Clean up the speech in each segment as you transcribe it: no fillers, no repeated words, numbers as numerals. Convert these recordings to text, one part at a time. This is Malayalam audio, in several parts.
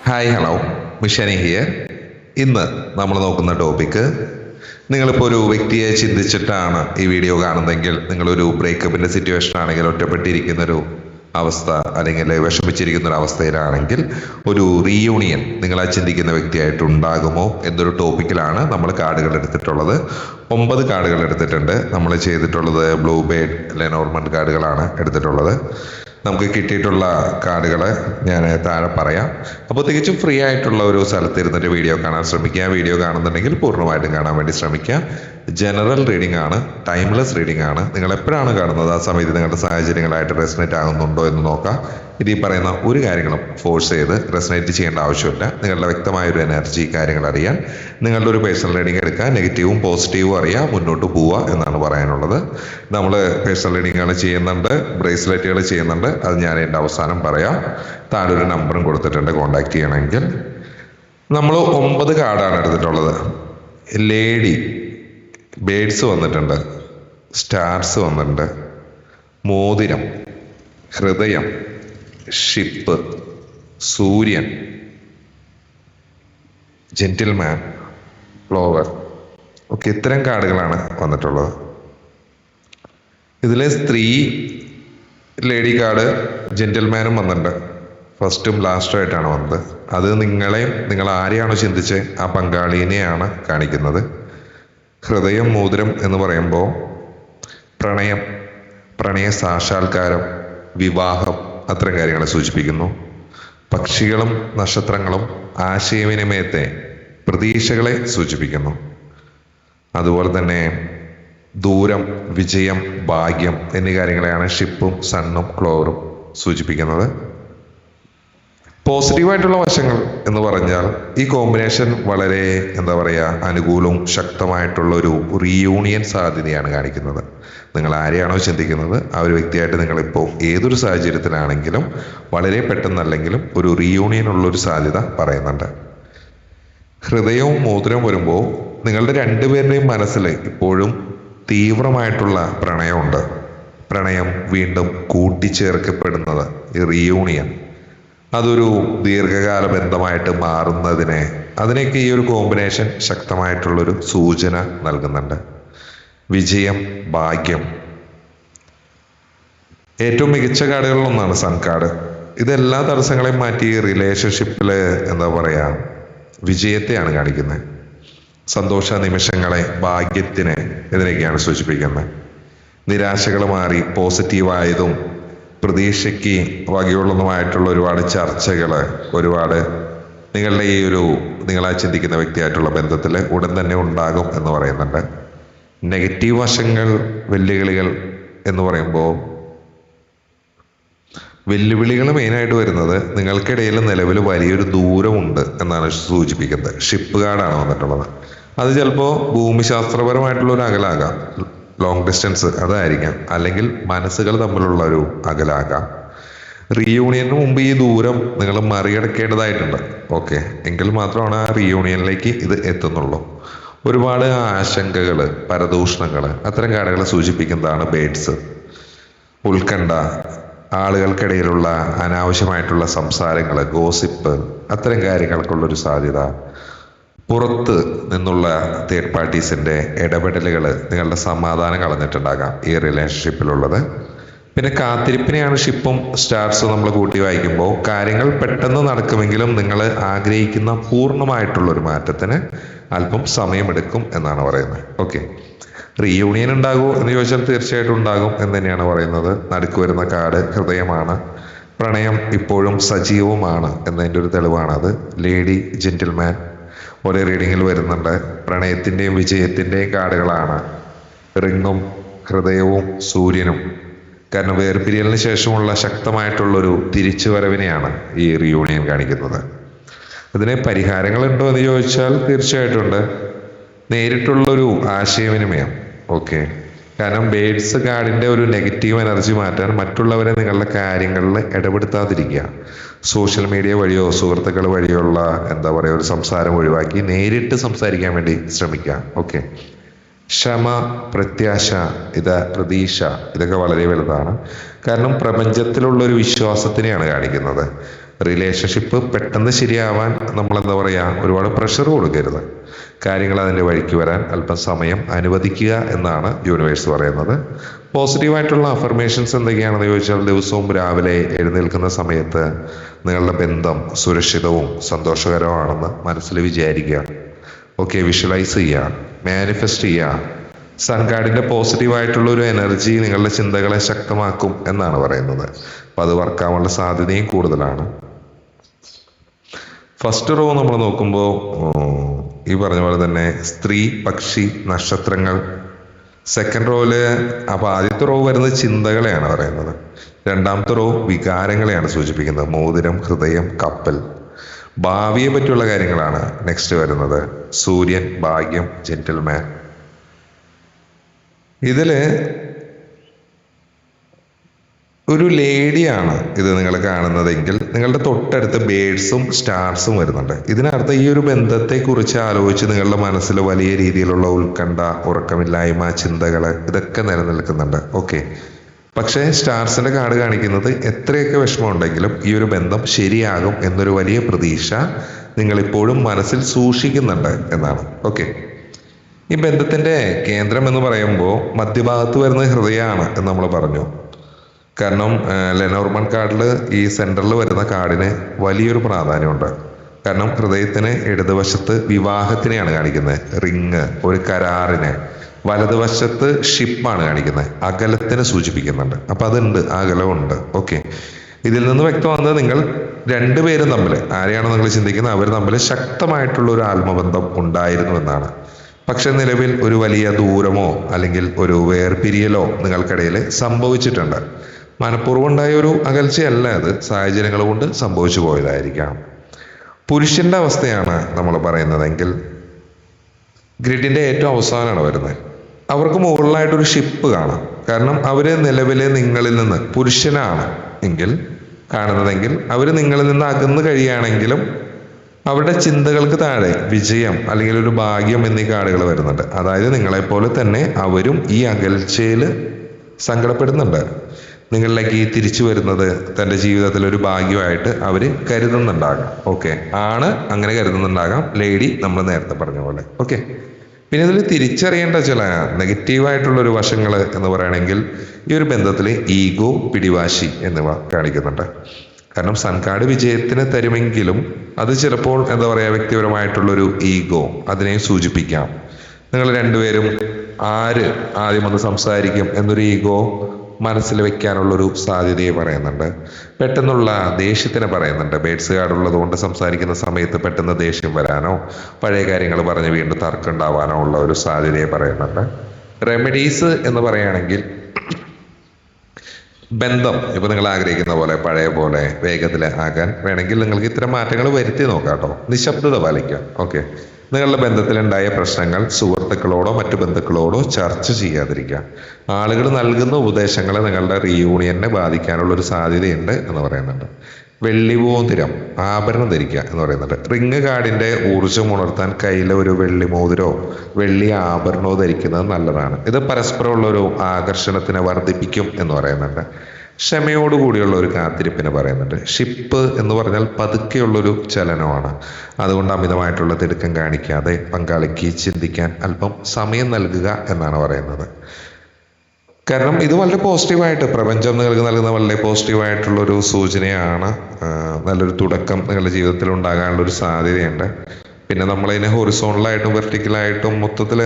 Hi hello മിഷനി here. ഇന്ന് നമ്മൾ നോക്കുന്ന ടോപ്പിക്ക്, നിങ്ങളിപ്പോൾ ഒരു വ്യക്തിയെ ചിന്തിച്ചിട്ടാണ് ഈ വീഡിയോ കാണുന്നതെങ്കിൽ, നിങ്ങളൊരു ബ്രേക്കപ്പിൻ്റെ സിറ്റുവേഷൻ ആണെങ്കിൽ, ഒറ്റപ്പെട്ടിരിക്കുന്നൊരു അവസ്ഥ അല്ലെങ്കിൽ വിഷമിച്ചിരിക്കുന്ന ഒരു അവസ്ഥയിലാണെങ്കിൽ ഒരു റീയൂണിയൻ നിങ്ങളാ ചിന്തിക്കുന്ന വ്യക്തിയായിട്ട് ഉണ്ടാകുമോ എന്നൊരു ടോപ്പിക്കിലാണ് നമ്മൾ കാർഡുകൾ എടുത്തിട്ടുള്ളത്. 9 കാർഡുകൾ എടുത്തിട്ടുണ്ട്. നമ്മൾ ചെയ്തിട്ടുള്ളത് ബ്ലൂ ബേർഡ് ലെനോർമൻഡ് കാർഡുകളാണ് എടുത്തിട്ടുള്ളത്. നമുക്ക് കിട്ടിയിട്ടുള്ള കാർഡുകൾ ഞാൻ താഴെ പറയാം. അപ്പോൾ തികച്ചും ഫ്രീ ആയിട്ടുള്ള ഒരു സ്ഥലത്ത് ഇരുന്നിട്ട് വീഡിയോ കാണാൻ ശ്രമിക്കുക. വീഡിയോ കാണുന്നുണ്ടെങ്കിൽ പൂർണ്ണമായിട്ടും കാണാൻ വേണ്ടി ശ്രമിക്കുക. ജനറൽ റീഡിംഗ് ആണ്, ടൈംലെസ് റീഡിംഗ് ആണ്. നിങ്ങൾ എപ്പോഴാണ് കാണുന്നത് ആ സമയത്ത് നിങ്ങളുടെ സാഹചര്യങ്ങളായിട്ട് റെസനേറ്റ് ആകുന്നുണ്ടോ എന്ന് നോക്കാം. ഇത് ഈ പറയുന്ന ഒരു കാര്യങ്ങളും ഫോഴ്സ് ചെയ്ത് റെസനേറ്റ് ചെയ്യേണ്ട ആവശ്യമില്ല. നിങ്ങളുടെ വ്യക്തമായൊരു എനർജി കാര്യങ്ങൾ അറിയാൻ നിങ്ങളുടെ ഒരു പേഴ്സണൽ റീഡിംഗ് എടുക്കുക. നെഗറ്റീവും പോസിറ്റീവും അറിയാൻ മുന്നോട്ട് പോവുക എന്നാണ് പറയാനുള്ളത്. നമ്മൾ പേഴ്സണൽ റീഡിങ്ങുകൾ ചെയ്യുന്നുണ്ട്, ബ്രേസ്ലെറ്റുകൾ ചെയ്യുന്നുണ്ട്. അത് ഞാൻ എൻ്റെ അവസാനം പറയാം. താഴെ ഒരു നമ്പറും കൊടുത്തിട്ടുണ്ട് കോണ്ടാക്ട് ചെയ്യണമെങ്കിൽ. നമ്മൾ 9 കാർഡാണ് എടുത്തിട്ടുള്ളത്. ലേഡി, ബേഡ്സ് വന്നിട്ടുണ്ട്, സ്റ്റാർസ് വന്നിട്ടുണ്ട്, മോതിരം, ഹൃദയം, ഷിപ്പ്, സൂര്യൻ, ജെന്റിൽമാൻ, ഫ്ലവർ. ഓക്കെ, ഇത്തരം കാർഡുകളാണ് വന്നിട്ടുള്ളത്. ഇതിലെ സ്ത്രീ ലേഡി കാർഡ് ജെന്റിൽമാനും വന്നിട്ടുണ്ട്. ഫസ്റ്റും ലാസ്റ്റും ആയിട്ടാണ് വന്നത്. അത് നിങ്ങൾ ആരെയാണോ ചിന്തിച്ച് ആ പങ്കാളിനെയാണ് കാണിക്കുന്നത്. ഹൃദയം, മോതിരം എന്ന് പറയുമ്പോൾ പ്രണയ സാക്ഷാത്കാരം, വിവാഹം, അത്തരം കാര്യങ്ങളെ സൂചിപ്പിക്കുന്നു. പക്ഷികളും നക്ഷത്രങ്ങളും ആശയവിനിമയത്തെ, പ്രതീക്ഷകളെ സൂചിപ്പിക്കുന്നു. അതുപോലെ തന്നെ ദൂരം, വിജയം, ഭാഗ്യം എന്നീ കാര്യങ്ങളെയാണ് ഷിപ്പും സണ്ണും ക്ലോവറും സൂചിപ്പിക്കുന്നത്. പോസിറ്റീവായിട്ടുള്ള വശങ്ങൾ എന്ന് പറഞ്ഞാൽ ഈ കോമ്പിനേഷൻ വളരെ അനുകൂലവും ശക്തമായിട്ടുള്ള ഒരു റീയൂണിയൻ സാധ്യതയാണ് കാണിക്കുന്നത്. നിങ്ങൾ ആരെയാണോ ചിന്തിക്കുന്നത് ആ ഒരു വ്യക്തിയായിട്ട് നിങ്ങളിപ്പോൾ ഏതൊരു സാഹചര്യത്തിലാണെങ്കിലും വളരെ പെട്ടെന്നല്ലെങ്കിലും ഒരു റീയൂണിയൻ ഉള്ളൊരു സാധ്യത പറയുന്നുണ്ട്. ഹൃദയവും മോതിരവും വരുമ്പോൾ നിങ്ങളുടെ രണ്ടുപേരുടെയും മനസ്സിൽ ഇപ്പോഴും തീവ്രമായിട്ടുള്ള പ്രണയമുണ്ട്. പ്രണയം വീണ്ടും കൂട്ടിച്ചേർക്കപ്പെടുന്നത്, ഈ റീയൂണിയൻ അതൊരു ദീർഘകാല ബന്ധമായിട്ട് അതിനൊക്കെ ഈ ഒരു കോമ്പിനേഷൻ ശക്തമായിട്ടുള്ളൊരു സൂചന നൽകുന്നുണ്ട്. വിജയം, ഭാഗ്യം, ഏറ്റവും മികച്ച കാർഡുകളിലൊന്നാണ് സൺ കാർഡ്. ഇതെല്ലാ തടസ്സങ്ങളെയും മാറ്റി റിലേഷൻഷിപ്പിൽ വിജയത്തെയാണ് കാണിക്കുന്നത്. സന്തോഷ നിമിഷങ്ങളെ, ഭാഗ്യത്തിനെ ഇതിനൊക്കെയാണ് സൂചിപ്പിക്കുന്നത്. നിരാശകൾ മാറി പോസിറ്റീവായതും പ്രതീക്ഷയ്ക്ക് വകയുള്ളതുമായിട്ടുള്ള ഒരുപാട് ചർച്ചകൾ, ഒരുപാട് നിങ്ങളാ ചിന്തിക്കുന്ന വ്യക്തിയായിട്ടുള്ള ബന്ധത്തിൽ ഉടൻ തന്നെ ഉണ്ടാകും എന്ന് പറയുന്നുണ്ട്. നെഗറ്റീവ് വശങ്ങൾ, വെല്ലുവിളികൾ എന്ന് പറയുമ്പോൾ വെല്ലുവിളികൾ മെയിനായിട്ട് വരുന്നത് നിങ്ങൾക്കിടയിൽ നിലവിൽ വലിയൊരു ദൂരമുണ്ട് എന്നാണ് സൂചിപ്പിക്കുന്നത്. ഷിപ്പ് കാർഡാണ് വന്നിട്ടുള്ളത്. അത് ചിലപ്പോൾ ഭൂമിശാസ്ത്രപരമായിട്ടുള്ള ഒരു അകലാകാം, ലോങ് ഡിസ്റ്റൻസ് അതായിരിക്കാം, അല്ലെങ്കിൽ മനസ്സുകൾ തമ്മിലുള്ള ഒരു അകലാകാം. റീയൂണിയന് മുമ്പ് ഈ ദൂരം നിങ്ങൾ മറികടക്കേണ്ടതായിട്ടുണ്ട്. ഓക്കെ, എങ്കിൽ മാത്രമാണ് ആ റീയൂണിയനിലേക്ക് ഇത് എത്തുന്നുള്ളൂ. ഒരുപാട് ആശങ്കകൾ, പരദൂഷണങ്ങൾ, അത്തരം കാർഡുകളെ സൂചിപ്പിക്കുന്നതാണ് ബേഡ്സ്. ഉത്കണ്ഠ, ആളുകൾക്കിടയിലുള്ള അനാവശ്യമായിട്ടുള്ള സംസാരങ്ങൾ, ഗോസിപ്പ്, അത്തരം കാര്യങ്ങൾക്കുള്ളൊരു സാധ്യത. പുറത്ത് നിന്നുള്ള തേർഡ് പാർട്ടീസിൻ്റെ ഇടപെടലുകൾ നിങ്ങളുടെ സമാധാനം കളഞ്ഞിട്ടുണ്ടാകാം ഈ റിലേഷൻഷിപ്പിലുള്ളത്. പിന്നെ കാത്തിരിപ്പിനെയാണ് ഷിപ്പും സ്റ്റാർസും നമ്മൾ കൂട്ടി വായിക്കുമ്പോൾ. കാര്യങ്ങൾ പെട്ടെന്ന് നടക്കുമെങ്കിലും നിങ്ങൾ ആഗ്രഹിക്കുന്ന പൂർണ്ണമായിട്ടുള്ളൊരു മാറ്റത്തിന് അല്പം സമയമെടുക്കും എന്നാണ് പറയുന്നത്. ഓക്കെ, റീയൂണിയൻ ഉണ്ടാകുമോ എന്ന് ചോദിച്ചാൽ തീർച്ചയായിട്ടും ഉണ്ടാകും എന്ന് തന്നെയാണ് പറയുന്നത്. നടുക്ക് വരുന്ന കാർഡ് ഹൃദയമാണ്. പ്രണയം ഇപ്പോഴും സജീവമാണ് എന്നതിൻ്റെ ഒരു തെളിവാണത്. ലേഡി, ജെന്റിൽമാൻ ഒരേ റീഡിങ്ങിൽ വരുന്നുണ്ട്. പ്രണയത്തിൻ്റെയും വിജയത്തിൻ്റെയും കാർഡുകളാണ് റിങ്ങും ഹൃദയവും സൂര്യനും. കാരണം വേർപിരിയലിന് ശേഷമുള്ള ശക്തമായിട്ടുള്ളൊരു തിരിച്ചുവരവിനെയാണ് ഈ റീയൂണിയൻ കാണിക്കുന്നത്. ഇതിന് പരിഹാരങ്ങളുണ്ടോ എന്ന് ചോദിച്ചാൽ തീർച്ചയായിട്ടും ഉണ്ട്. നേരിട്ടുള്ളൊരു ആശയവിനിമയം. ഓക്കെ, കാരണം ബേഡ്സ് കാർഡിൻ്റെ ഒരു നെഗറ്റീവ് എനർജി മാറ്റാൻ മറ്റുള്ളവരെ നിങ്ങളുടെ കാര്യങ്ങളിൽ ഇടപെടുത്താതിരിക്കുക. സോഷ്യൽ മീഡിയ വഴിയോ സുഹൃത്തുക്കൾ വഴിയോ ഉള്ള ഒരു സംസാരം ഒഴിവാക്കി നേരിട്ട് സംസാരിക്കാൻ വേണ്ടി ശ്രമിക്കുക. ഓക്കെ, ക്ഷമ, പ്രത്യാശ, പ്രതീക്ഷ, ഇതൊക്കെ വളരെ വലുതാണ്. കാരണം പ്രപഞ്ചത്തിലുള്ളൊരു വിശ്വാസത്തിനെയാണ് കാണിക്കുന്നത്. റിലേഷൻഷിപ്പ് പെട്ടെന്ന് ശരിയാവാൻ നമ്മൾ എന്താ പറയുക, ഒരുപാട് പ്രഷർ കൊടുക്കരുത്. കാര്യങ്ങൾ അതിൻ്റെ വഴിക്ക് വരാൻ അല്പം സമയം അനുവദിക്കുക എന്നാണ് യൂണിവേഴ്സ് പറയുന്നത്. പോസിറ്റീവായിട്ടുള്ള അഫർമേഷൻസ് എന്തൊക്കെയാണെന്ന് ചോദിച്ചാൽ, ദിവസവും രാവിലെ എഴുന്നേൽക്കുന്ന സമയത്ത് നിങ്ങളുടെ ബന്ധം സുരക്ഷിതവും സന്തോഷകരവുമാണെന്ന് മനസ്സിൽ വിചാരിക്കുക. ഓക്കെ, വിഷ്വലൈസ് ചെയ്യുക, മാനിഫെസ്റ്റ് ചെയ്യുക. സൺ കാർഡിൻ്റെ പോസിറ്റീവായിട്ടുള്ള ഒരു എനർജി നിങ്ങളുടെ ചിന്തകളെ ശക്തമാക്കും എന്നാണ് പറയുന്നത്. അപ്പം അത് വർക്കാവാനുള്ള സാധ്യതയും കൂടുതലാണ്. ഫസ്റ്റ് റോ നമ്മൾ നോക്കുമ്പോൾ ഈ പറഞ്ഞ പോലെ തന്നെ സ്ത്രീ, പക്ഷി, നക്ഷത്രങ്ങൾ. സെക്കൻഡ് റോയില് അപ്പോൾ ആദ്യത്തെ റോ വരുന്നത് ചിന്തകളെയാണ് പറയുന്നത്. രണ്ടാമത്തെ റോ വികാരങ്ങളെയാണ് സൂചിപ്പിക്കുന്നത്. മോതിരം, ഹൃദയം, കപ്പൽ. ഭാവിയെ പറ്റിയുള്ള കാര്യങ്ങളാണ് നെക്സ്റ്റ് വരുന്നത്. സൂര്യൻ, ഭാഗ്യം, ജെന്റിൽമാൻ. ഇതില് ഒരു ലേഡിയാണ് ഇത് നിങ്ങൾ കാണുന്നതെങ്കിൽ നിങ്ങളുടെ തൊട്ടടുത്ത് ബേഡ്സും സ്റ്റാർസും വരുന്നുണ്ട്. ഇതിനർത്ഥം ഈ ഒരു ബന്ധത്തെക്കുറിച്ച് ആലോചിച്ച് നിങ്ങളുടെ മനസ്സിൽ വലിയ രീതിയിലുള്ള ഉത്കണ്ഠ, ഉറക്കമില്ലായ്മ, ചിന്തകൾ ഇതൊക്കെ നിലനിൽക്കുന്നുണ്ട്. ഓക്കെ, പക്ഷേ സ്റ്റാർസിന്റെ കാർഡ് കാണിക്കുന്നത് എത്രയൊക്കെ വിഷമമുണ്ടെങ്കിലും ഈ ഒരു ബന്ധം ശരിയാകും എന്നൊരു വലിയ പ്രതീക്ഷ നിങ്ങളിപ്പോഴും മനസ്സിൽ സൂക്ഷിക്കുന്നുണ്ട് എന്നാണ്. ഓക്കെ, ഈ ബന്ധത്തിന്റെ കേന്ദ്രം എന്ന് പറയുമ്പോൾ മധ്യഭാഗത്ത് വരുന്ന ഹൃദയമാണ് എന്ന് നമ്മൾ പറഞ്ഞു. കാരണം ലെനോർമൺ കാർഡിൽ ഈ സെൻറ്ററിൽ വരുന്ന കാർഡിന് വലിയൊരു പ്രാധാന്യമുണ്ട്. കാരണം ഹൃദയത്തിന് ഇടതുവശത്ത് വിവാഹത്തിനെയാണ് കാണിക്കുന്നത്, റിങ്, ഒരു കരാറിനെ. വലതുവശത്ത് ഷിപ്പാണ് കാണിക്കുന്നത്, അകലത്തിനെ സൂചിപ്പിക്കുന്നുണ്ട്. അപ്പം അതുണ്ട്, അകലമുണ്ട്. ഓക്കെ, ഇതിൽ നിന്ന് വ്യക്തമാകുന്നത് നിങ്ങൾ രണ്ടുപേരും തമ്മിൽ, ആരെയാണോ നിങ്ങൾ ചിന്തിക്കുന്നത് അവർ തമ്മിൽ ശക്തമായിട്ടുള്ള ഒരു ആത്മബന്ധം ഉണ്ടായിരുന്നു എന്നാണ്. പക്ഷെ നിലവിൽ ഒരു വലിയ ദൂരമോ അല്ലെങ്കിൽ ഒരു വേർപിരിയലോ നിങ്ങൾക്കിടയിൽ സംഭവിച്ചിട്ടുണ്ട്. മനഃപൂർവ്വം ഉണ്ടായ ഒരു അകൽച്ചയല്ല, അത് സാഹചര്യങ്ങൾ കൊണ്ട് സംഭവിച്ചു പോയതായിരിക്കാം. പുരുഷന്റെ അവസ്ഥയാണ് നമ്മൾ പറയുന്നതെങ്കിൽ ഗ്രിഡിന്റെ ഏറ്റവും അവസാനമാണ് വരുന്നത്. അവർക്ക് മുകളിലായിട്ടൊരു ഷിപ്പ് കാണാം. കാരണം അവര് നിലവിലെ നിങ്ങളിൽ നിന്ന്, പുരുഷനാണ് എങ്കിൽ കാണുന്നതെങ്കിൽ അവർ നിങ്ങളിൽ നിന്ന് അകന്നു കഴിയുകയാണെങ്കിലും അവരുടെ ചിന്തകൾക്ക് താഴെ വിജയം അല്ലെങ്കിൽ ഒരു ഭാഗ്യം എന്നീ കാർഡുകൾ വരുന്നുണ്ട്. അതായത് നിങ്ങളെപ്പോലെ തന്നെ അവരും ഈ അകൽച്ചയിൽ സങ്കടപ്പെടുന്നുണ്ട്. നിങ്ങളിലേക്ക് തിരിച്ചു വരുന്നത് തൻ്റെ ജീവിതത്തിൽ ഒരു ഭാഗ്യമായിട്ട് അവർ കരുതുന്നുണ്ടാകാം. ഓക്കെ, ആണ് അങ്ങനെ കരുതുന്നുണ്ടാകാം. ലേഡി നമ്മൾ നേരത്തെ പറഞ്ഞ പോലെ. ഓക്കെ, പിന്നെ ഇതിൽ തിരിച്ചറിയേണ്ട ചില നെഗറ്റീവായിട്ടുള്ളൊരു വശങ്ങൾ എന്ന് പറയുകയാണെങ്കിൽ ഈ ഒരു ബന്ധത്തിൽ ഈഗോ, പിടിവാശി എന്നിവ കാണിക്കുന്നുണ്ട്. കാരണം സൺ കാർഡ് വിജയത്തിന് തരുമെങ്കിലും അത് ചിലപ്പോൾ എന്താ പറയുക, വ്യക്തിപരമായിട്ടുള്ളൊരു ഈഗോ അതിനെ സൂചിപ്പിക്കാം. നിങ്ങൾ രണ്ടുപേരും ആര് ആദ്യം വന്ന് സംസാരിക്കും എന്നൊരു ഈഗോ മനസ്സിൽ വെക്കാനുള്ളൊരു സാധ്യതയെ പറയുന്നുണ്ട്. പെട്ടെന്നുള്ള ദേഷ്യത്തിനെ പറയുന്നുണ്ട്. ബേഡ്സ് കാർഡ് ഉള്ളത് കൊണ്ട് സംസാരിക്കുന്ന സമയത്ത് പെട്ടെന്ന് ദേഷ്യം വരാനോ പഴയ കാര്യങ്ങൾ പറഞ്ഞ് വീണ്ടും തർക്കം ഉണ്ടാവാനോ ഉള്ള ഒരു സാധ്യതയെ പറയുന്നുണ്ട്. റെമഡീസ് എന്ന് പറയുകയാണെങ്കിൽ ബന്ധം ഇപ്പൊ നിങ്ങൾ ആഗ്രഹിക്കുന്ന പോലെ പഴയ പോലെ വേഗത്തിൽ ആകാൻ വേണമെങ്കിൽ നിങ്ങൾക്ക് ഇത്തരം മാറ്റങ്ങൾ വരുത്തി നോക്കാം കേട്ടോ. നിശബ്ദത പാലിക്കാം. ഓക്കെ, നിങ്ങളുടെ ബന്ധത്തിലുണ്ടായ പ്രശ്നങ്ങൾ സുഹൃത്തുക്കളോടോ മറ്റു ബന്ധുക്കളോടോ ചർച്ച ചെയ്യാതിരിക്കുക. ആളുകൾ നൽകുന്ന ഉപദേശങ്ങൾ നിങ്ങളുടെ റീയൂണിയനെ ബാധിക്കാനുള്ള ഒരു സാധ്യതയുണ്ട് എന്ന് പറയുന്നുണ്ട്. വെള്ളിമോതിരം, ആഭരണം ധരിക്കുക എന്ന് പറയുന്നുണ്ട്. റിങ് കാർഡിന്റെ ഊർജ്ജം ഉണർത്താൻ കയ്യിലെ ഒരു വെള്ളിമോതിരോ വെള്ളി ആഭരണമോ ധരിക്കുന്നത് നല്ലതാണ്. ഇത് പരസ്പരമുള്ള ഒരു ആകർഷണത്തിനെ വർദ്ധിപ്പിക്കും എന്ന് പറയുന്നുണ്ട്. ക്ഷമയോടുകൂടിയുള്ള ഒരു കാത്തിരിപ്പിനെ പറയുന്നുണ്ട്. ഷിപ്പ് എന്ന് പറഞ്ഞാൽ പതുക്കെയുള്ളൊരു ചലനമാണ്. അതുകൊണ്ട് അമിതമായിട്ടുള്ള തിടുക്കം കാണിക്കാതെ പങ്കാളിക്ക് ചിന്തിക്കാൻ അല്പം സമയം നൽകുക എന്നാണ് പറയുന്നത്. കാരണം ഇത് വളരെ പോസിറ്റീവായിട്ട് പ്രപഞ്ചം നിങ്ങൾക്ക് നൽകുന്ന വളരെ പോസിറ്റീവായിട്ടുള്ളൊരു സൂചനയാണ്. നല്ലൊരു തുടക്കം നിങ്ങളുടെ ജീവിതത്തിൽ ഉണ്ടാകാനുള്ളൊരു സാധ്യതയുണ്ട്. പിന്നെ നമ്മളതിനെ ഹൊറിസോണലായിട്ടും വെർട്ടിക്കലായിട്ടും മൊത്തത്തിൽ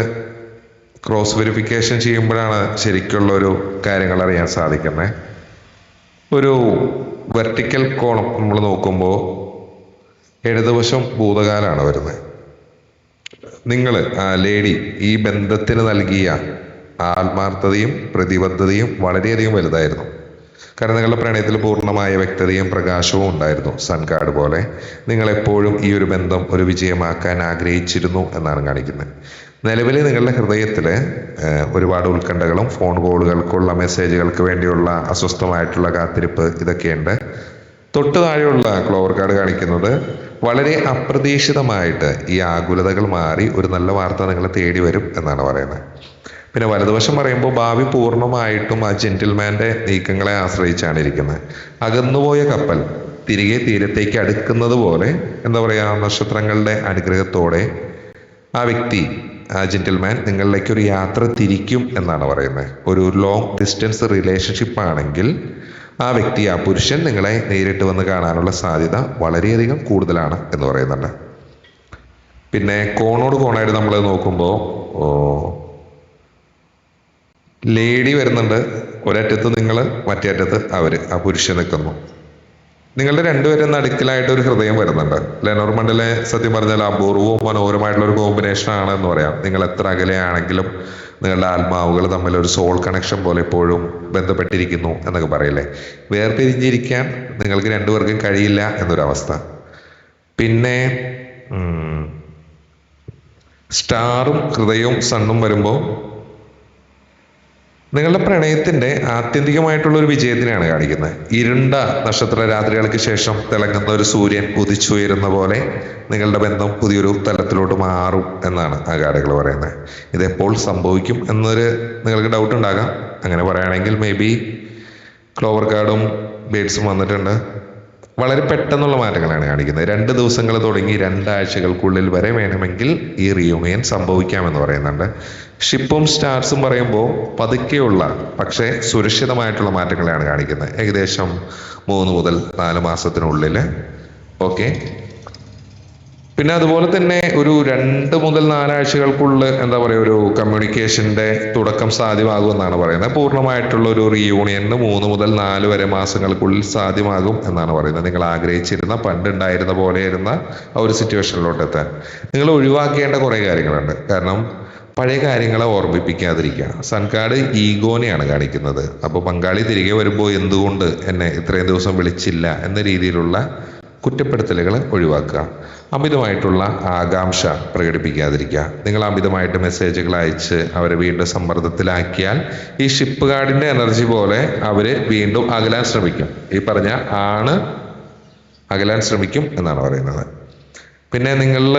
ക്രോസ് വെരിഫിക്കേഷൻ ചെയ്യുമ്പോഴാണ് ശരിക്കുള്ളൊരു കാര്യങ്ങൾ അറിയാൻ സാധിക്കുന്നത്. ഒരു വെർട്ടിക്കൽ കോളം നമ്മൾ നോക്കുമ്പോൾ ഇടതുവശം ഭൂതകാലമാണ് വരുന്നത്. നിങ്ങൾ ലേഡി ഈ ബന്ധത്തിന് നൽകിയ ആത്മാർത്ഥതയും പ്രതിബദ്ധതയും വളരെയധികം വലുതായിരുന്നു. കാരണം നിങ്ങളുടെ പ്രണയത്തിൽ പൂർണ്ണമായ വ്യക്തതയും പ്രകാശവും ഉണ്ടായിരുന്നു. സൺ കാർഡ് പോലെ നിങ്ങളെപ്പോഴും ഈ ഒരു ബന്ധം ഒരു വിജയമാക്കാൻ ആഗ്രഹിച്ചിരുന്നു എന്നാണ് കാണിക്കുന്നത്. നിലവിൽ നിങ്ങളുടെ ഹൃദയത്തിൽ ഒരുപാട് ഉത്കണ്ഠകളും ഫോൺ കോളുകൾക്കുള്ള മെസ്സേജുകൾക്ക് വേണ്ടിയുള്ള അസ്വസ്ഥമായിട്ടുള്ള കാത്തിരിപ്പ് ഇതൊക്കെയുണ്ട്. തൊട്ട് താഴെയുള്ള ക്ലോവർ കാർഡ് കാണിക്കുന്നത് വളരെ അപ്രതീക്ഷിതമായിട്ട് ഈ ആകുലതകൾ മാറി ഒരു നല്ല വാർത്ത നിങ്ങളെ തേടി വരും എന്നാണ് പറയുന്നത്. പിന്നെ വലതുവശം പറയുമ്പോൾ ഭാവി പൂർണ്ണമായിട്ടും ആ ജെന്റിൽമാൻ്റെ നീക്കങ്ങളെ ആശ്രയിച്ചാണ് ഇരിക്കുന്നത്. അകന്നുപോയ കപ്പൽ തിരികെ തീരത്തേക്ക് അടുക്കുന്നത് പോലെ എന്താ പറയുക, നക്ഷത്രങ്ങളുടെ അനുഗ്രഹത്തോടെ ആ വ്യക്തി, ആ ജെന്റിൽമാൻ നിങ്ങളിലേക്ക് ഒരു യാത്ര തിരിക്കും എന്നാണ് പറയുന്നത്. ഒരു ലോങ് ഡിസ്റ്റൻസ് റിലേഷൻഷിപ്പ് ആണെങ്കിൽ ആ വ്യക്തി, ആ പുരുഷൻ നിങ്ങളെ നേരിട്ട് വന്ന് കാണാനുള്ള സാധ്യത വളരെയധികം കൂടുതലാണ് എന്ന് പറയുന്നുണ്ട്. പിന്നെ കോണോട് കോണായിട്ട് നമ്മൾ നോക്കുമ്പോൾ ലേഡി വരുന്നുണ്ട്, ഒരറ്റത്ത് നിങ്ങൾ, മറ്റേ അറ്റത്ത് അവർ, ആ പുരുഷൻ നിൽക്കുന്നു. നിങ്ങളുടെ രണ്ടുപേരും നടുക്കിലായിട്ട് ഒരു ഹൃദയം വരുന്നുണ്ട്. ലെനോർമണ്ടിലെ സത്യം പറഞ്ഞാൽ അപൂർവവും മനോഹരമായിട്ടുള്ള ഒരു കോമ്പിനേഷൻ ആണ് എന്ന് പറയാം. നിങ്ങൾ എത്ര അകലെയാണെങ്കിലും നിങ്ങളുടെ ആത്മാവുകൾ തമ്മിൽ ഒരു സോൾ കണക്ഷൻ പോലെ എപ്പോഴും ബന്ധപ്പെട്ടിരിക്കുന്നു എന്നൊക്കെ പറയില്ലേ. വേർപിരിഞ്ഞിരിക്കാൻ നിങ്ങൾക്ക് രണ്ടുപേർക്കും കഴിയില്ല എന്നൊരവസ്ഥ. പിന്നെ സ്റ്റാറും ഹൃദയവും സണ്ണും വരുമ്പോൾ നിങ്ങളുടെ പ്രണയത്തിന്റെ ആത്യന്തികമായിട്ടുള്ള ഒരു വിജയത്തിനെയാണ് കാണിക്കുന്നത്. ഇരുണ്ട നക്ഷത്ര രാത്രികൾക്ക് ശേഷം തിളങ്ങുന്ന ഒരു സൂര്യൻ ഉദിച്ചുയരുന്ന പോലെ നിങ്ങളുടെ ബന്ധം പുതിയൊരു തലത്തിലോട്ട് മാറും എന്നാണ് ആ കാർഡുകൾ പറയുന്നത്. ഇതെപ്പോൾ സംഭവിക്കും എന്നൊരു നിങ്ങൾക്ക് ഡൗട്ട് ഉണ്ടാകാം. അങ്ങനെ പറയുകയാണെങ്കിൽ മേ ബി ക്ലോവർ കാർഡും ബേഡ്സും വന്നിട്ടുണ്ട്. വളരെ പെട്ടെന്നുള്ള മാറ്റങ്ങളാണ് കാണിക്കുന്നത്. 2 ദിവസങ്ങൾ തുടങ്ങി 2 ആഴ്ചകൾക്കുള്ളിൽ വരെ വേണമെങ്കിൽ ഈ റീയൂണിയൻ സംഭവിക്കാമെന്ന് പറയുന്നുണ്ട്. ഷിപ്പും സ്റ്റാർസും പറയുമ്പോൾ പതുക്കെയുള്ള പക്ഷേ സുരക്ഷിതമായിട്ടുള്ള മാറ്റങ്ങളെയാണ് കാണിക്കുന്നത്. ഏകദേശം 3 മുതൽ 4 മാസത്തിനുള്ളിൽ. ഓക്കെ. പിന്നെ അതുപോലെ തന്നെ ഒരു 2 മുതൽ 4 ആഴ്ചകൾക്കുള്ളിൽ എന്താ പറയുക, ഒരു കമ്മ്യൂണിക്കേഷന്റെ തുടക്കം സാധ്യമാകുമെന്നാണ് പറയുന്നത്. പൂർണ്ണമായിട്ടുള്ള ഒരു റീയൂണിയന് 3 മുതൽ 4 വരെ മാസങ്ങൾക്കുള്ളിൽ സാധ്യമാകും എന്നാണ് പറയുന്നത്. നിങ്ങൾ ആഗ്രഹിച്ചിരുന്ന, പണ്ടുണ്ടായിരുന്ന പോലെയിരുന്ന ആ ഒരു സിറ്റുവേഷനിലോട്ട് എത്താൻ നിങ്ങൾ ഒഴിവാക്കേണ്ട കുറേ കാര്യങ്ങളുണ്ട്. കാരണം പഴയ കാര്യങ്ങളെ ഓർമ്മിപ്പിക്കാതിരിക്കുക. സൺകാർഡ് ഈഗോനെയാണ് കാണിക്കുന്നത്. അപ്പോൾ പങ്കാളി തിരികെ വരുമ്പോൾ എന്തുകൊണ്ട് എന്നെ ഇത്രയും ദിവസം വിളിച്ചില്ല എന്ന രീതിയിലുള്ള കുറ്റപ്പെടുത്തലുകൾ ഒഴിവാക്കുക. അമിതമായിട്ടുള്ള ആകാംക്ഷ പ്രകടിപ്പിക്കാതിരിക്കുക. നിങ്ങൾ അമിതമായിട്ട് മെസ്സേജുകൾ അയച്ച് അവരെ വീണ്ടും സമ്മർദ്ദത്തിലാക്കിയാൽ ഈ ഷിപ്പ് കാർഡിന്റെ എനർജി പോലെ അവര് വീണ്ടും അകലാൻ ശ്രമിക്കും. ഈ പറഞ്ഞ ആണ് അകലാൻ ശ്രമിക്കും എന്നാണ് പറയുന്നത്. പിന്നെ നിങ്ങളിൽ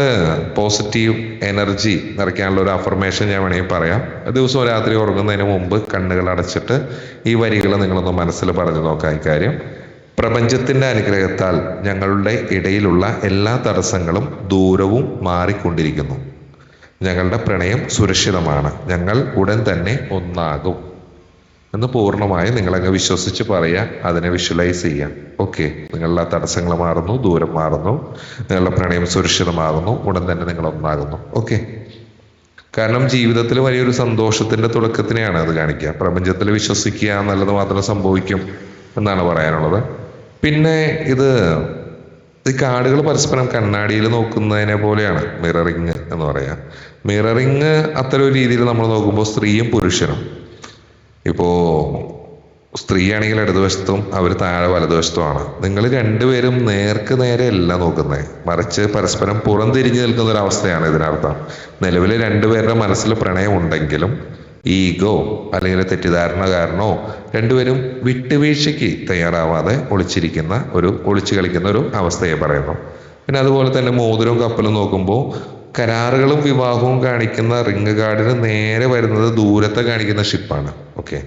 പോസിറ്റീവ് എനർജി നിറയ്ക്കാനുള്ള ഒരു അഫർമേഷൻ ഞാൻ വേണമെങ്കിൽ പറയാം. ദിവസവും രാത്രി ഉറങ്ങുന്നതിന് മുമ്പ് കണ്ണുകൾ അടച്ചിട്ട് ഈ വരികൾ നിങ്ങളൊന്ന് മനസ്സിൽ പറഞ്ഞു നോക്കാം. ഇക്കാര്യം: പ്രപഞ്ചത്തിന്റെ അനുഗ്രഹത്താൽ ഞങ്ങളുടെ ഇടയിലുള്ള എല്ലാ തടസ്സങ്ങളും ദൂരവും മാറിക്കൊണ്ടിരിക്കുന്നു. ഞങ്ങളുടെ പ്രണയം സുരക്ഷിതമാണ്. ഞങ്ങൾ ഉടൻ തന്നെ ഒന്നാകും എന്ന് പൂർണ്ണമായി നിങ്ങളങ്ങ് വിശ്വസിച്ച് പറയുക. അതിനെ വിഷ്വലൈസ് ചെയ്യാം. ഓക്കെ, നിങ്ങളുടെ തടസ്സങ്ങൾ മാറുന്നു, ദൂരം മാറുന്നു, നിങ്ങളുടെ പ്രണയം സുരക്ഷിതമാകുന്നു, ഉടൻ തന്നെ നിങ്ങൾ ഒന്നാകുന്നു. ഓക്കെ. കാരണം ജീവിതത്തിൽ വലിയൊരു സന്തോഷത്തിന്റെ തുടക്കത്തിനെയാണ് അത് കാണിക്കുക. പ്രപഞ്ചത്തിൽ വിശ്വസിക്കുക, നല്ലത് മാത്രം സംഭവിക്കും എന്നാണ് പറയാനുള്ളത്. പിന്നെ ഈ കാർഡുകൾ പരസ്പരം കണ്ണാടിയിൽ നോക്കുന്നതിനെ പോലെയാണ് മിററിങ് എന്ന് പറയാം. മിററിങ് അത്തരം ഒരു രീതിയിൽ നമ്മൾ നോക്കുമ്പോൾ സ്ത്രീയും പുരുഷനും, ഇപ്പോൾ സ്ത്രീയാണെങ്കിൽ ഇടതുവശത്തും അവർ താഴെ വലതുവശത്തുമാണ്. നിങ്ങൾ രണ്ടുപേരും നേർക്ക് നേരെ അല്ല നോക്കുന്നത്, മറിച്ച് പരസ്പരം പുറംതിരിഞ്ഞു നിൽക്കുന്ന ഒരു അവസ്ഥയാണ് ഇതിനർത്ഥം. നിലവിൽ രണ്ടുപേരുടെ മനസ്സിൽ പ്രണയം ഉണ്ടെങ്കിലും ഈഗോ അല്ലെങ്കിൽ തെറ്റിദ്ധാരണ കാരണോ രണ്ടുപേരും വിട്ടുവീഴ്ചയ്ക്ക് തയ്യാറാവാതെ ഒളിച്ചു കളിക്കുന്ന ഒരു അവസ്ഥയെ പറയുന്നു. പിന്നെ അതുപോലെ തന്നെ മോതിരവും കപ്പലും നോക്കുമ്പോൾ കരാറുകളും വിവാഹവും കാണിക്കുന്ന റിങ് കാർഡിന് നേരെ വരുന്നത് ദൂരത്തെ കാണിക്കുന്ന ഷിപ്പാണ്. ഓക്കെ.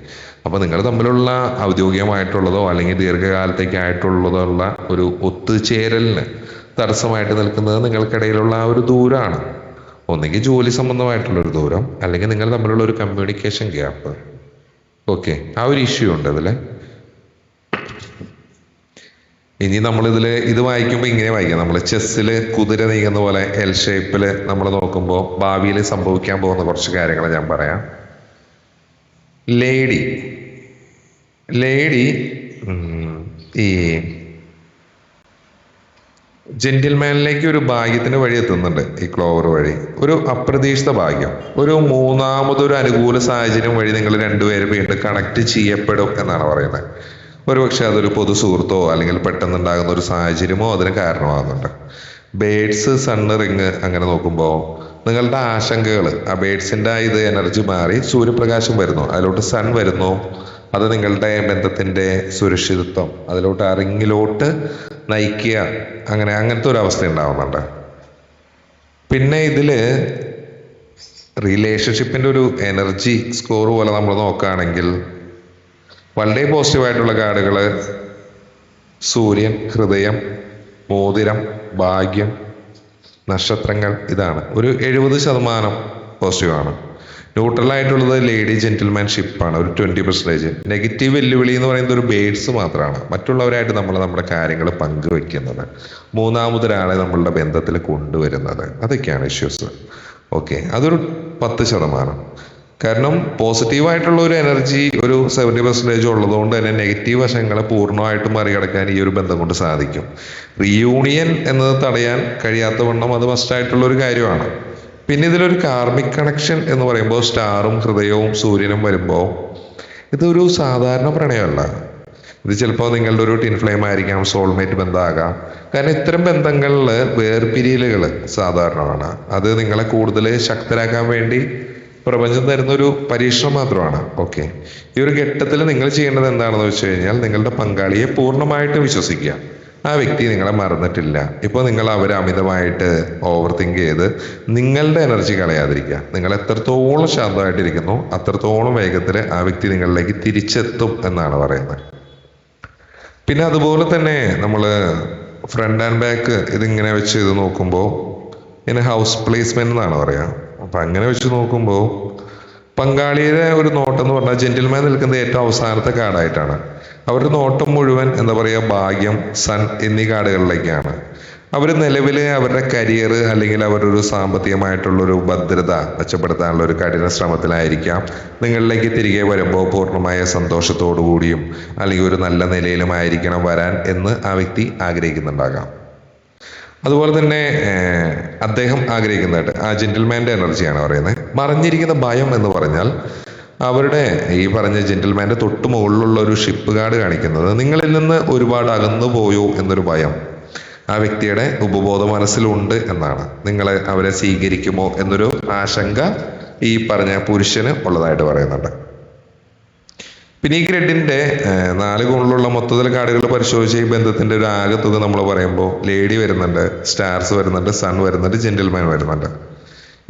അപ്പോൾ നിങ്ങൾ തമ്മിലുള്ള ഔദ്യോഗികമായിട്ടുള്ളതോ അല്ലെങ്കിൽ ദീർഘകാലത്തേക്കായിട്ടുള്ളതോ ഉള്ള ഒരു ഒത്തുചേരലിന് തടസ്സമായിട്ട് നിൽക്കുന്നത് നിങ്ങൾക്കിടയിലുള്ള ആ ഒരു ദൂരമാണ്. ഒന്നെങ്കിൽ ജോലി സംബന്ധമായിട്ടുള്ളൊരു ദൂരം, അല്ലെങ്കിൽ നിങ്ങൾ തമ്മിലുള്ള ഒരു കമ്മ്യൂണിക്കേഷൻ ഗ്യാപ്പ്. ഓക്കെ, ആ ഒരു ഇഷ്യൂ ഉണ്ട് അതിൽ. ഇനി ഇത് വായിക്കുമ്പോൾ ഇങ്ങനെ വായിക്കാം. നമ്മൾ ചെസ്സിൽ കുതിര നീങ്ങുന്ന പോലെ എൽ ഷേപ്പിൽ നമ്മൾ നോക്കുമ്പോൾ ഭാവിയിൽ സംഭവിക്കാൻ പോകുന്ന കുറച്ച് കാര്യങ്ങൾ ഞാൻ പറയാം. ലേഡി ഈ ജെന്റിൽമാനിലേക്ക് ഒരു ഭാഗ്യത്തിന് വഴി എത്തുന്നുണ്ട്. ഈ ക്ലോവർ വഴി ഒരു അപ്രതീക്ഷിത ഭാഗ്യം, ഒരു മൂന്നാമതൊരു അനുകൂല സാഹചര്യം വഴി നിങ്ങൾ രണ്ടുപേരും വീണ്ടും കണക്ട് ചെയ്യപ്പെടും എന്നാണ് പറയുന്നത്. ഒരുപക്ഷെ അതൊരു പൊതു സുഹൃത്തോ അല്ലെങ്കിൽ പെട്ടെന്നുണ്ടാകുന്ന ഒരു സാഹചര്യമോ അതിന് കാരണമാകുന്നുണ്ട്. ബേഡ്സ്, സണ്ണ്, റിങ് അങ്ങനെ നോക്കുമ്പോൾ നിങ്ങളുടെ ആശങ്കകൾ, ആ ബേഡ്സിൻ്റെ എനർജി മാറി സൂര്യപ്രകാശം വരുന്നു, അതിലോട്ട് സൺ വരുന്നു. അത് നിങ്ങളുടെ ബന്ധത്തിൻ്റെ സുരക്ഷിതത്വം അതിലോട്ട് ആ റിങ്ങിലോട്ട് നയിക്കുക, അങ്ങനത്തെ ഒരു അവസ്ഥ ഉണ്ടാവുന്നുണ്ട്. പിന്നെ ഇതിൽ റിലേഷൻഷിപ്പിൻ്റെ ഒരു എനർജി സ്കോർ പോലെ നമ്മൾ നോക്കുകയാണെങ്കിൽ വളരെ പോസിറ്റീവായിട്ടുള്ള കാർഡുകൾ സൂര്യൻ, ഹൃദയം, മോതിരം, ഭാഗ്യം, നക്ഷത്രങ്ങൾ, ഇതാണ് ഒരു 70% പോസിറ്റീവാണ്. ന്യൂട്രലായിട്ടുള്ളത് ലേഡി ജെന്റിൽമാൻഷിപ്പാണ്, ഒരു 20%. നെഗറ്റീവ് വെല്ലുവിളി എന്ന് പറയുന്നത് ഒരു ബേഡ്സ് മാത്രമാണ്, മറ്റുള്ളവരായിട്ട് നമ്മൾ നമ്മുടെ കാര്യങ്ങൾ പങ്കുവെക്കുന്നത്, മൂന്നാമതൊരാളെ നമ്മളുടെ ബന്ധത്തിൽ കൊണ്ടുവരുന്നത്, അതൊക്കെയാണ് ഇഷ്യൂസ്. ഓക്കെ, അതൊരു 10%. കാരണം പോസിറ്റീവായിട്ടുള്ള ഒരു എനർജി ഒരു 70% ഉള്ളതുകൊണ്ട് തന്നെ നെഗറ്റീവ് വശങ്ങളെ പൂർണ്ണമായിട്ടും മറികടക്കാൻ ഈ ഒരു ബന്ധം കൊണ്ട് സാധിക്കും. റീയൂണിയൻ എന്നത് തടയാൻ കഴിയാത്ത വണ്ണം അത് മസ്റ്റായിട്ടുള്ള ഒരു കാര്യമാണ്. പിന്നെ ഇതിലൊരു കാർമിക് കണക്ഷൻ എന്ന് പറയുമ്പോൾ സ്റ്റാറും ഹൃദയവും സൂര്യനും വരുമ്പോൾ ഇതൊരു സാധാരണ പ്രണയമല്ല. ഇത് ചിലപ്പോൾ നിങ്ങളുടെ ഒരു ടിൻ ഫ്ലെയിം ആയിരിക്കാം, സോൾമേറ്റ് ബന്ധമാകാം. കാരണം ഇത്തരം ബന്ധങ്ങളിൽ വേർപിരിയലുകൾ സാധാരണമാണ്. അത് നിങ്ങളെ കൂടുതൽ ശക്തരാക്കാൻ വേണ്ടി പ്രപഞ്ചം തരുന്ന ഒരു പരീക്ഷണം മാത്രമാണ്. ഓക്കെ, ഈ ഒരു ഘട്ടത്തിൽ നിങ്ങൾ ചെയ്യേണ്ടത് എന്താണെന്ന് വെച്ച് കഴിഞ്ഞാൽ നിങ്ങളുടെ പങ്കാളിയെ പൂർണ്ണമായിട്ട് വിശ്വസിക്കുക. ആ വ്യക്തി നിങ്ങളെ മറന്നിട്ടില്ല. ഇപ്പോൾ നിങ്ങൾ അവരെ അമിതമായിട്ട് ഓവർ തിങ്ക് ചെയ്ത് നിങ്ങളുടെ എനർജി കളയാതിരിക്കുക. നിങ്ങൾ എത്രത്തോളം ശാന്തമായിട്ടിരിക്കുന്നു അത്രത്തോളം വേഗത്തിൽ ആ വ്യക്തി നിങ്ങളിലേക്ക് തിരിച്ചെത്തും എന്നാണ് പറയുന്നത്. പിന്നെ അതുപോലെ തന്നെ നമ്മൾ ഫ്രണ്ട് ആൻഡ് ബാക്ക് ഇതിങ്ങനെ വെച്ച് ഇത് നോക്കുമ്പോൾ ഇതിന് ഹൗസ് പ്ലേസ്മെന്റ് എന്നാണ് പറയുക. അപ്പം അങ്ങനെ വെച്ച് നോക്കുമ്പോൾ പങ്കാളിയുടെ ഒരു നോട്ടം എന്ന് പറഞ്ഞാൽ ജെന്റിൽമാൻ നിൽക്കുന്നത് ഏറ്റവും അവസാനത്തെ കാർഡായിട്ടാണ്. അവരുടെ നോട്ടം മുഴുവൻ എന്താ പറയുക, ഭാഗ്യം, സൺ എന്നീ കാർഡുകളിലേക്കാണ്. അവർ നിലവിൽ അവരുടെ കരിയർ അല്ലെങ്കിൽ അവരൊരു സാമ്പത്തികമായിട്ടുള്ളൊരു ഭദ്രത മെച്ചപ്പെടുത്താനുള്ള ഒരു കഠിന ശ്രമത്തിലായിരിക്കാം. നിങ്ങളിലേക്ക് തിരികെ വരുമ്പോൾ പൂർണ്ണമായ സന്തോഷത്തോടു കൂടിയും അല്ലെങ്കിൽ ഒരു നല്ല നിലയിലുമായിരിക്കണം വരാൻ എന്ന് ആ വ്യക്തി ആഗ്രഹിക്കുന്നുണ്ടാകാം. അതുപോലെ തന്നെ അദ്ദേഹം ആഗ്രഹിക്കുന്നതായിട്ട് ആ ജെന്റിൽമാൻ്റെ എനർജിയാണ് പറയുന്നത്. മറിഞ്ഞിരിക്കുന്ന ഭയം എന്ന് പറഞ്ഞാൽ അവരുടെ ഈ പറഞ്ഞ ജെന്റിൽമാൻ്റെ തൊട്ട് മുകളിലുള്ള ഒരു ഷിപ്പ് കാർഡ് കാണിക്കുന്നത് നിങ്ങളിൽ നിന്ന് ഒരുപാട് അകന്നു പോയോ എന്നൊരു ഭയം ആ വ്യക്തിയുടെ ഉപബോധ മനസ്സിലുണ്ട് എന്നാണ്. നിങ്ങളെ അവരെ സ്വീകരിക്കുമോ എന്നൊരു ആശങ്ക ഈ പറഞ്ഞ പുരുഷന് ഉള്ളതായിട്ട് പറയുന്നുണ്ട്. പിന്നെ ഈ ഗ്രിഡിന്റെ 4 കോണിലുള്ള മൊത്തത്തിൽ കാർഡുകൾ പരിശോധിച്ച് ഈ ബന്ധത്തിന്റെ ഒരു ആകെ തുക നമ്മൾ പറയുമ്പോൾ ലേഡി വരുന്നുണ്ട്, സ്റ്റാർസ് വരുന്നുണ്ട്, സൺ വരുന്നുണ്ട്, ജെന്റിൽമാൻ വരുന്നുണ്ട്.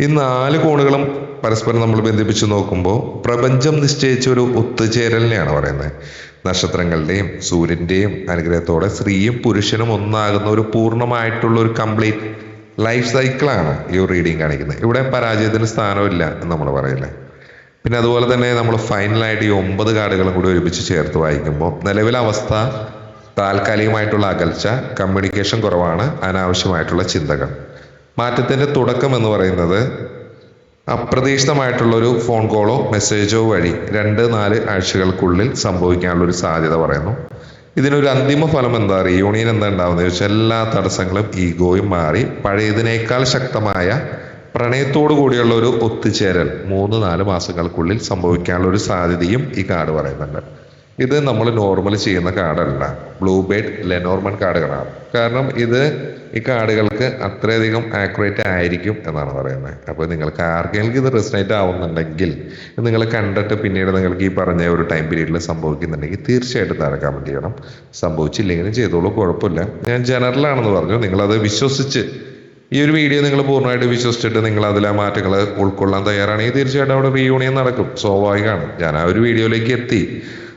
ഈ 4 കോണുകളും പരസ്പരം നമ്മൾ ബന്ധിപ്പിച്ച് നോക്കുമ്പോൾ പ്രപഞ്ചം നിശ്ചയിച്ച ഒരു ഒത്തുചേരലിനെയാണ് പറയുന്നത്. നക്ഷത്രങ്ങളുടെയും സൂര്യന്റെയും അനുഗ്രഹത്തോടെ സ്ത്രീയും പുരുഷനും ഒന്നാകുന്ന ഒരു പൂർണ്ണമായിട്ടുള്ള ഒരു കംപ്ലീറ്റ് ലൈഫ് സൈക്കിളാണ് ഈ ഒരു റീഡിങ് കാണിക്കുന്നത്. ഇവിടെ പരാജയത്തിന് സ്ഥാനമില്ല എന്ന് നമ്മൾ പറയില്ലേ. പിന്നെ അതുപോലെ തന്നെ നമ്മൾ ഫൈനലായിട്ട് ഈ 9 കാർഡുകളും കൂടി ഒരുമിച്ച് ചേർത്ത് വായിക്കുമ്പോൾ നിലവിലെ അവസ്ഥ താൽക്കാലികമായിട്ടുള്ള അകൽച്ച, കമ്മ്യൂണിക്കേഷൻ കുറവാണ്, അനാവശ്യമായിട്ടുള്ള ചിന്തകൾ. മാറ്റത്തിന്റെ തുടക്കം എന്ന് പറയുന്നത് അപ്രതീക്ഷിതമായിട്ടുള്ളൊരു ഫോൺ കോളോ മെസ്സേജോ വഴി 2-4 ആഴ്ചകൾക്കുള്ളിൽ സംഭവിക്കാനുള്ള ഒരു സാധ്യത പറയുന്നു. ഇതിനൊരു അന്തിമ ഫലം എന്താ, റീയൂണിയൻ എന്താ ഉണ്ടാവുന്നത് ചോദിച്ചാൽ എല്ലാ തടസ്സങ്ങളും ഈഗോയും മാറി പഴയതിനേക്കാൾ ശക്തമായ പ്രണയത്തോടു കൂടിയുള്ള ഒരു ഒത്തുചേരൽ 3-4 മാസങ്ങൾക്കുള്ളിൽ സംഭവിക്കാനുള്ള ഒരു സാധ്യതയും ഈ കാർഡ് പറയുന്നുണ്ട്. ഇത് നമ്മൾ നോർമൽ ചെയ്യുന്ന കാർഡല്ല, ബ്ലൂബേർഡ് ലെനോർമൻ കാർഡുകളാണ്. കാരണം ഈ കാർഡുകൾക്ക് അത്രയധികം ആക്യുറേറ്റ് ആയിരിക്കും എന്നാണ് പറയുന്നത്. അപ്പോൾ നിങ്ങൾക്ക് ആർക്കെങ്കിലും ഇത് റെസനേറ്റ് ആവുന്നുണ്ടെങ്കിൽ നിങ്ങൾ കണ്ടിട്ട് പിന്നീട് നിങ്ങൾക്ക് ഈ പറഞ്ഞ ഒരു ടൈം പീരീഡിൽ സംഭവിക്കുന്നുണ്ടെങ്കിൽ തീർച്ചയായിട്ടും താഴെ കമൻറ്റ് ചെയ്യണം. സംഭവിച്ചില്ലെങ്കിലും ചെയ്തോളൂ, കുഴപ്പമില്ല. ഞാൻ ജനറലാണെന്ന് പറഞ്ഞു, നിങ്ങളത് വിശ്വസിച്ച് ഈ ഒരു വീഡിയോ നിങ്ങൾ പൂർണ്ണമായിട്ട് വിശ്വസിച്ചിട്ട് നിങ്ങൾ അതിലെ മാറ്റങ്ങൾ ഉൾക്കൊള്ളാൻ തയ്യാറാണെങ്കിൽ തീർച്ചയായിട്ടും അവിടെ റീയൂണിയൻ നടക്കും, സ്വാഭാവികമാണ്. ഞാൻ ആ ഒരു വീഡിയോയിലേക്ക് എത്തി,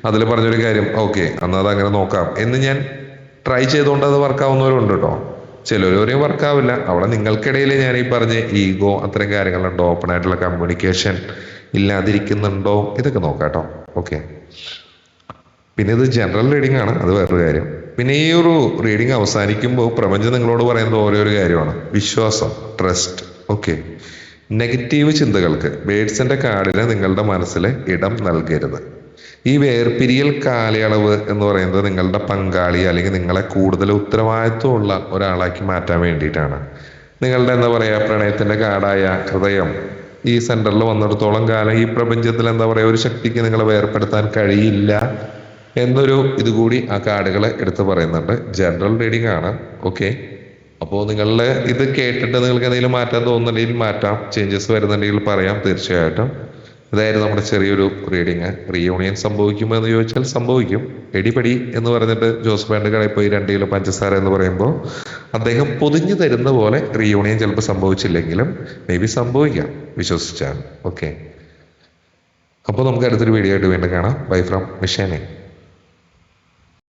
അതിൽ പറഞ്ഞൊരു കാര്യം ഓക്കെ എന്നാൽ അതങ്ങനെ നോക്കാം എന്ന് ഞാൻ ട്രൈ ചെയ്തുകൊണ്ട് അത് വർക്കാവുന്നവരുണ്ട് കേട്ടോ. ചിലവരെയും വർക്കാവില്ല. അവിടെ നിങ്ങൾക്കിടയിൽ ഞാൻ ഈ പറഞ്ഞ ഈഗോ അത്തരം കാര്യങ്ങളുണ്ടോ, ഓപ്പൺ ആയിട്ടുള്ള കമ്മ്യൂണിക്കേഷൻ ഇല്ലാതിരിക്കുന്നുണ്ടോ, ഇതൊക്കെ നോക്കാം കേട്ടോ. ഓക്കെ, പിന്നെ ഇത് ജനറൽ റീഡിംഗ് ആണ്, അത് വേറൊരു കാര്യം. പിന്നെ ഈ ഒരു റീഡിംഗ് അവസാനിക്കുമ്പോൾ പ്രപഞ്ചം നിങ്ങളോട് പറയുന്നത് ഓരോ ഒരു കാര്യമാണ്, വിശ്വാസം, ട്രസ്റ്റ്. ഓക്കെ, നെഗറ്റീവ് ചിന്തകൾക്ക് ബേഡ്സിന്റെ കാർഡിന് നിങ്ങളുടെ മനസ്സിൽ ഇടം നൽകരുത്. ഈ വേർപിരിയൽ കാലയളവ് എന്ന് പറയുന്നത് നിങ്ങളുടെ പങ്കാളി അല്ലെങ്കിൽ നിങ്ങളെ കൂടുതൽ ഉത്തരവാദിത്വമുള്ള ഒരാളാക്കി മാറ്റാൻ വേണ്ടിയിട്ടാണ്. നിങ്ങളുടെ എന്താ പറയുക പ്രണയത്തിന്റെ കാർഡായ ഹൃദയം ഈ സെന്ററിൽ വന്നിടത്തോളം കാലം ഈ പ്രപഞ്ചത്തിൽ എന്താ പറയുക ഒരു ശക്തിക്ക് നിങ്ങളെ വേർപ്പെടുത്താൻ കഴിയില്ല എന്നൊരു ഇതുകൂടി ആ കാർഡുകളെ എടുത്ത് പറയുന്നുണ്ട്. ജനറൽ റീഡിംഗ് ആണ്. ഓക്കെ, അപ്പോൾ നിങ്ങളുടെ ഇത് കേട്ടിട്ട് നിങ്ങൾക്ക് എന്തെങ്കിലും മാറ്റാൻ തോന്നുന്നുണ്ടെങ്കിൽ മാറ്റാം, ചേഞ്ചസ് വരുന്നുണ്ടെങ്കിൽ പറയാം തീർച്ചയായിട്ടും. ഇതായിരുന്നു നമ്മുടെ ചെറിയൊരു റീഡിങ്. റീയൂണിയൻ സംഭവിക്കുമോ എന്ന് ചോദിച്ചാൽ സംഭവിക്കും. എടിപടി എന്ന് പറഞ്ഞിട്ട് ജോസഫാൻ്റെ കടയിൽ പോയി 2 കിലോ പഞ്ചസാര എന്ന് പറയുമ്പോൾ അദ്ദേഹം പൊതിഞ്ഞു തരുന്ന പോലെ റീയൂണിയൻ ചിലപ്പോൾ സംഭവിച്ചില്ലെങ്കിലും മേ ബി സംഭവിക്കാം, വിശ്വസിച്ചാണ്. ഓക്കെ, അപ്പോൾ നമുക്ക് അടുത്തൊരു വീഡിയോ ആയിട്ട് വീണ്ടും കാണാം. Bye from മിഷേനെ.